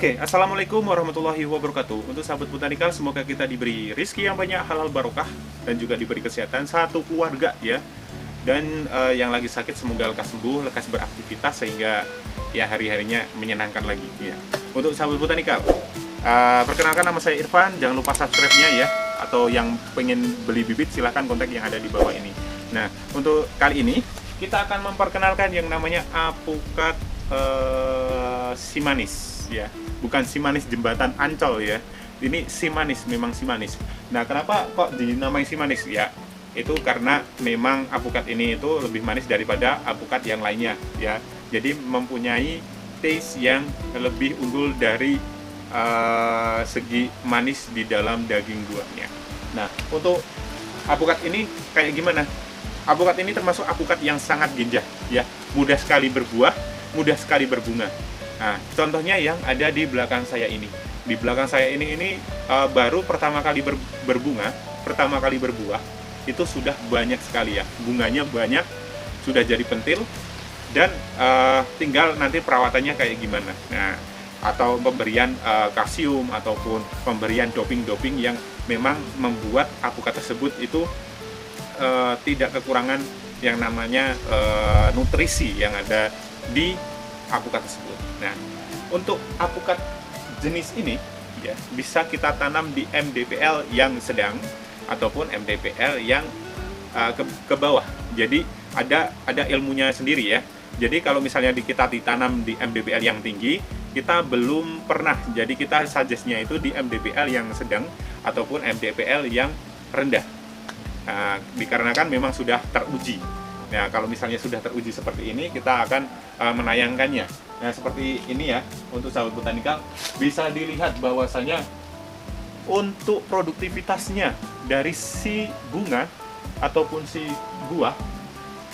Oke, Assalamualaikum warahmatullahi wabarakatuh. Untuk sahabat botanikal, semoga kita diberi rezeki yang banyak, halal barokah, dan juga diberi kesehatan satu keluarga ya. Dan yang lagi sakit semoga lekas sembuh, lekas beraktivitas sehingga ya hari-harinya menyenangkan lagi ya. Untuk sahabat botanikal, perkenalkan nama saya Irfan, jangan lupa subscribe-nya ya. Atau yang pengen beli bibit silahkan kontak yang ada di bawah ini. Nah, untuk kali ini kita akan memperkenalkan yang namanya apukat simanis ya, bukan simanis jembatan Ancol ya, ini simanis, memang simanis. Nah, kenapa kok dinamai simanis ya? Itu karena memang apukat ini itu lebih manis daripada apukat yang lainnya ya, jadi mempunyai taste yang lebih unggul dari segi manis di dalam daging buahnya. Nah, untuk apukat ini kayak gimana? Apukat ini termasuk apukat yang sangat ginjah ya, mudah sekali berbuah, mudah sekali berbunga. Nah, contohnya yang ada di belakang saya ini. Di belakang saya ini baru pertama kali berbunga, pertama kali berbuah, itu sudah banyak sekali ya. Bunganya banyak, sudah jadi pentil, dan tinggal nanti perawatannya kayak gimana. Nah, atau pemberian kalsium ataupun pemberian doping-doping yang memang membuat apukat tersebut itu tidak kekurangan yang namanya nutrisi yang ada di apukat tersebut. Nah, untuk apukat jenis ini ya bisa kita tanam di MDPL yang sedang ataupun MDPL yang ke bawah. Jadi ada ilmunya sendiri ya. Jadi kalau misalnya kita ditanam di MDPL yang tinggi, kita belum pernah. Jadi kita suggest-nya itu di MDPL yang sedang ataupun MDPL yang rendah. Nah, dikarenakan memang sudah teruji. Nah, kalau misalnya sudah teruji seperti ini, kita akan menayangkannya. Nah, seperti ini ya, untuk sahabat botanikal, bisa dilihat bahwasanya untuk produktivitasnya dari si bunga ataupun si buah,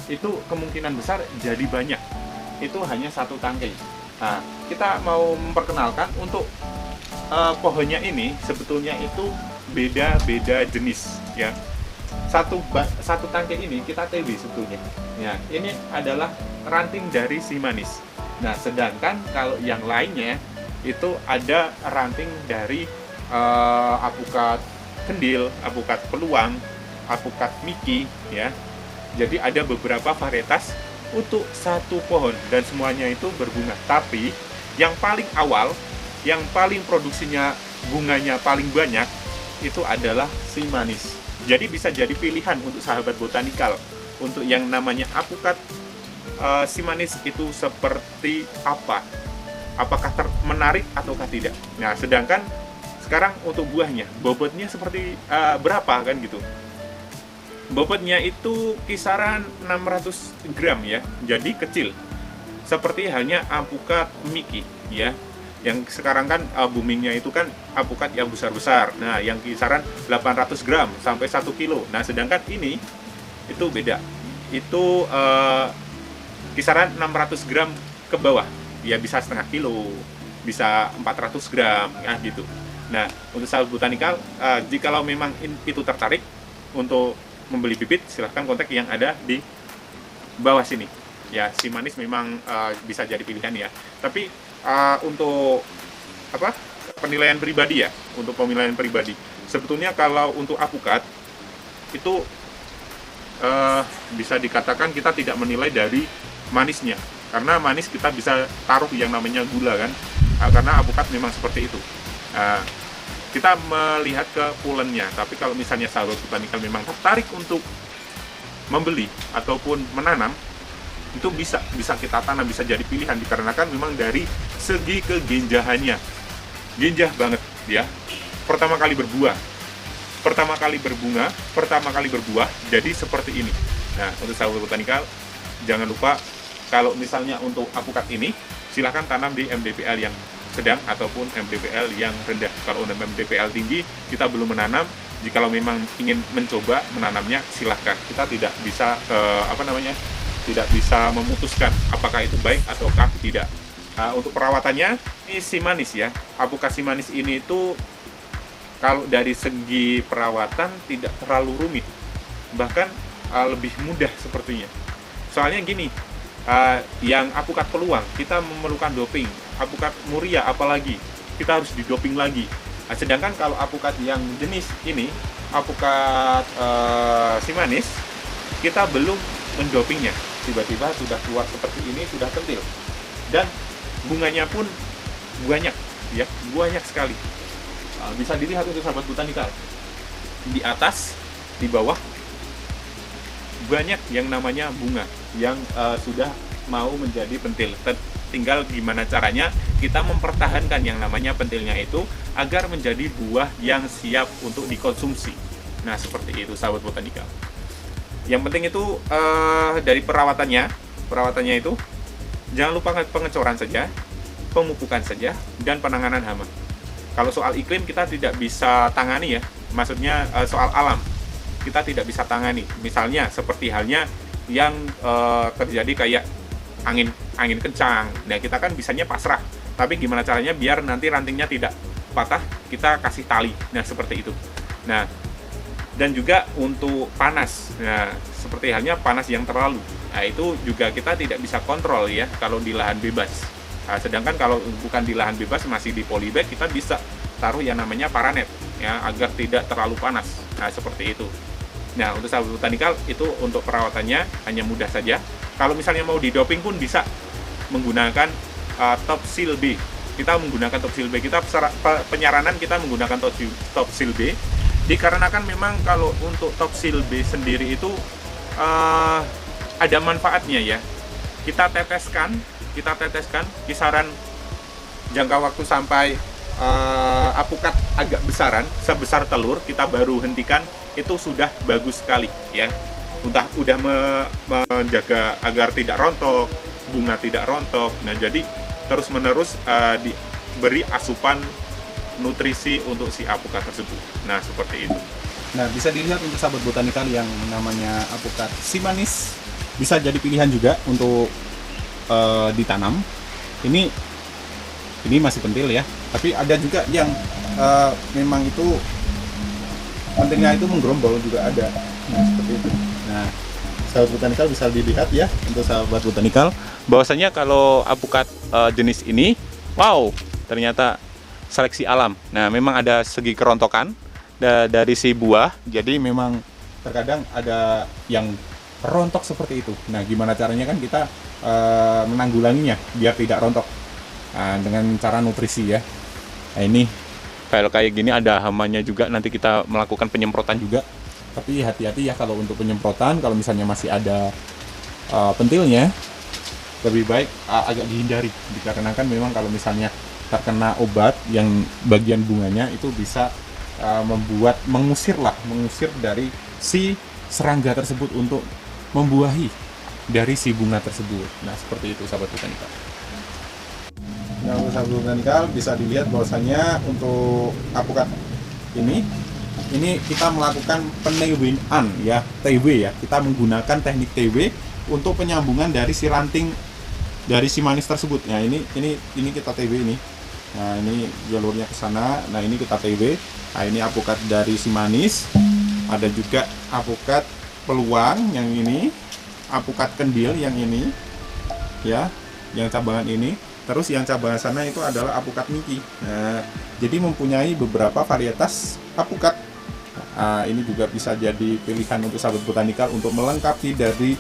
itu kemungkinan besar jadi banyak. Itu hanya satu tangkai. Nah, kita mau memperkenalkan untuk pohonnya ini, sebetulnya itu beda-beda jenis ya. Satu tangkai ini kita TB sebetulnya. Ya, ini adalah ranting dari simanis. Nah, sedangkan kalau yang lainnya itu ada ranting dari apukat kendil, apukat peluang, apukat miki ya. Jadi ada beberapa varietas untuk satu pohon dan semuanya itu berbunga. Tapi yang paling awal, yang paling produksinya bunganya paling banyak itu adalah simanis. Jadi bisa jadi pilihan untuk sahabat botanikal untuk yang namanya apukat simanis itu seperti apa? Apakah menarik ataukah tidak? Nah, sedangkan sekarang untuk buahnya, bobotnya seperti berapa kan gitu? Bobotnya itu kisaran 600 gram ya, jadi kecil. Seperti halnya apukat miki ya. Yang sekarang kan boomingnya itu kan apukat yang besar-besar. Nah, yang kisaran 800 gram sampai 1 kilo. Nah, sedangkan ini itu beda. Itu kisaran 600 gram ke bawah. Ya bisa setengah kilo, bisa 400 gram ya gitu. Nah, untuk sahabat botanikal, jikalau memang itu tertarik untuk membeli bibit, silahkan kontak yang ada di bawah sini. Ya, simanis memang bisa jadi pilihan ya. Tapi untuk penilaian pribadi ya, untuk penilaian pribadi, sebetulnya kalau untuk apukat itu bisa dikatakan kita tidak menilai dari manisnya, karena manis kita bisa taruh yang namanya gula kan, karena apukat memang seperti itu. Kita melihat ke pulennya. Tapi kalau misalnya sahabat botanikal memang tertarik untuk membeli ataupun menanam, itu bisa kita tanam, bisa jadi pilihan dikarenakan memang dari segi keginjahannya ginjah banget ya. Pertama kali berbuah, pertama kali berbunga, pertama kali berbuah, jadi seperti ini. Nah, untuk sahabat botanikal jangan lupa kalau misalnya untuk apukat ini silahkan tanam di MDPL yang sedang ataupun MDPL yang rendah. Kalau untuk MDPL tinggi kita belum menanam. Jikalau memang ingin mencoba menanamnya, silahkan. Kita tidak bisa tidak bisa memutuskan apakah itu baik ataukah tidak. Untuk perawatannya, ini simanis ya. Apukat simanis ini itu kalau dari segi perawatan tidak terlalu rumit, bahkan lebih mudah sepertinya. Soalnya gini, yang apukat peluang kita memerlukan doping, apukat muria apalagi kita harus didoping lagi. Nah, sedangkan kalau apukat yang jenis ini, apukat si manis, kita belum mendopingnya, tiba-tiba sudah keluar seperti ini, sudah kentil, dan bunganya pun banyak ya, banyak sekali. Bisa dilihat untuk sahabat botanikal, di atas, di bawah banyak yang namanya bunga yang sudah mau menjadi pentil. Tinggal gimana caranya kita mempertahankan yang namanya pentilnya itu agar menjadi buah yang siap untuk dikonsumsi. Nah, seperti itu sahabat botanikal. Yang penting itu dari perawatannya itu jangan lupa pengecoran saja, pemupukan saja, dan penanganan hama. Kalau soal iklim kita tidak bisa tangani ya, maksudnya soal alam kita tidak bisa tangani. Misalnya seperti halnya yang terjadi kayak angin kencang. Nah, kita kan bisanya pasrah. Tapi gimana caranya biar nanti rantingnya tidak patah? Kita kasih tali. Nah, seperti itu. Nah, dan juga untuk panas. Nah, seperti halnya panas yang terlalu. Nah, itu juga kita tidak bisa kontrol ya kalau di lahan bebas. Nah, sedangkan kalau bukan di lahan bebas, masih di polybag, kita bisa taruh yang namanya paranet ya agar tidak terlalu panas. Nah, seperti itu. Nah, untuk sahabat botanikal itu untuk perawatannya hanya mudah saja. Kalau misalnya mau didoping pun bisa menggunakan Topsil B. Kita menggunakan Topsil B. Kita penyaranan kita menggunakan Topsil B. Dikarenakan memang kalau untuk Topsil B sendiri itu ada manfaatnya ya. Kita teteskan kisaran jangka waktu sampai apukat agak besaran, sebesar telur, kita baru hentikan, itu sudah bagus sekali ya. Udah menjaga agar tidak rontok, bunga tidak rontok. Nah, jadi terus-menerus diberi asupan nutrisi untuk si apukat tersebut. Nah, seperti itu. Nah, bisa dilihat untuk sahabat botanikal yang namanya apukat si manis bisa jadi pilihan juga untuk ditanam. Ini masih pentil ya, tapi ada juga yang memang itu pentilnya itu menggerombol juga ada. Nah, seperti itu. Nah, sahabat botanikal bisa dilihat ya untuk sahabat botanikal Bahwasanya kalau apukat jenis ini, wow, ternyata seleksi alam. Nah, memang ada segi kerontokan dari si buah. Jadi memang terkadang ada yang rontok seperti itu. Nah, gimana caranya kan kita menanggulanginya biar tidak rontok dengan cara nutrisi ya. Nah, ini Kalau kayak gini ada hamanya juga, nanti kita melakukan penyemprotan juga. tapi hati-hati ya kalau untuk penyemprotan. Kalau misalnya masih ada pentilnya, lebih baik agak dihindari, dikarenakan memang kalau misalnya terkena obat yang bagian bunganya itu bisa mengusir dari si serangga tersebut untuk membuahi dari si bunga tersebut. Nah, seperti itu sahabat botanikal. Nah, untuk sahabat botanikal bisa dilihat bahwasanya untuk apukat ini kita melakukan penewingan ya, TW ya. Kita menggunakan teknik TW untuk penyambungan dari si ranting dari si manis tersebut. Nah, ini kita TW ini. Nah, ini jalurnya ke sana. Nah, ini kita TW. Nah, ini apukat dari si manis. Ada juga apukat peluang yang ini, apukat kendil yang ini ya, yang cabangan ini. Terus yang cabangan sana itu adalah apukat Miki. Nah, jadi mempunyai beberapa varietas apukat. Nah, ini juga bisa jadi pilihan untuk sahabat botanikal untuk melengkapi dari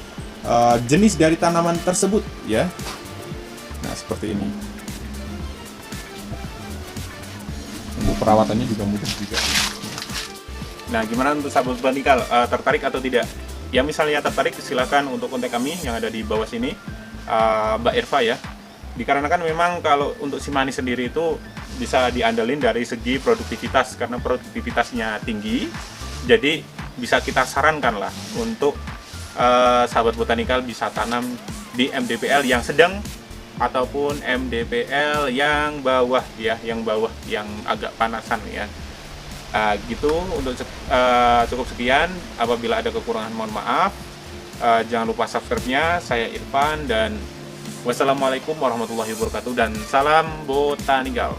jenis dari tanaman tersebut ya. Nah, seperti ini. Untuk perawatannya juga mudah juga. Nah, gimana untuk sahabat botanikal, tertarik atau tidak? Ya, misalnya tertarik, silakan untuk kontak kami yang ada di bawah sini, Mbak Irfa ya. Dikarenakan memang kalau untuk si manis sendiri itu bisa diandalin dari segi produktivitas, karena produktivitasnya tinggi, jadi bisa kita sarankan lah untuk sahabat botanikal bisa tanam di MDPL yang sedang ataupun MDPL yang bawah ya, yang agak panasan ya. Gitu untuk cukup sekian. Apabila ada kekurangan mohon maaf. Jangan lupa subscribe-nya. Saya Irfan dan wassalamualaikum warahmatullahi wabarakatuh dan salam botanikal.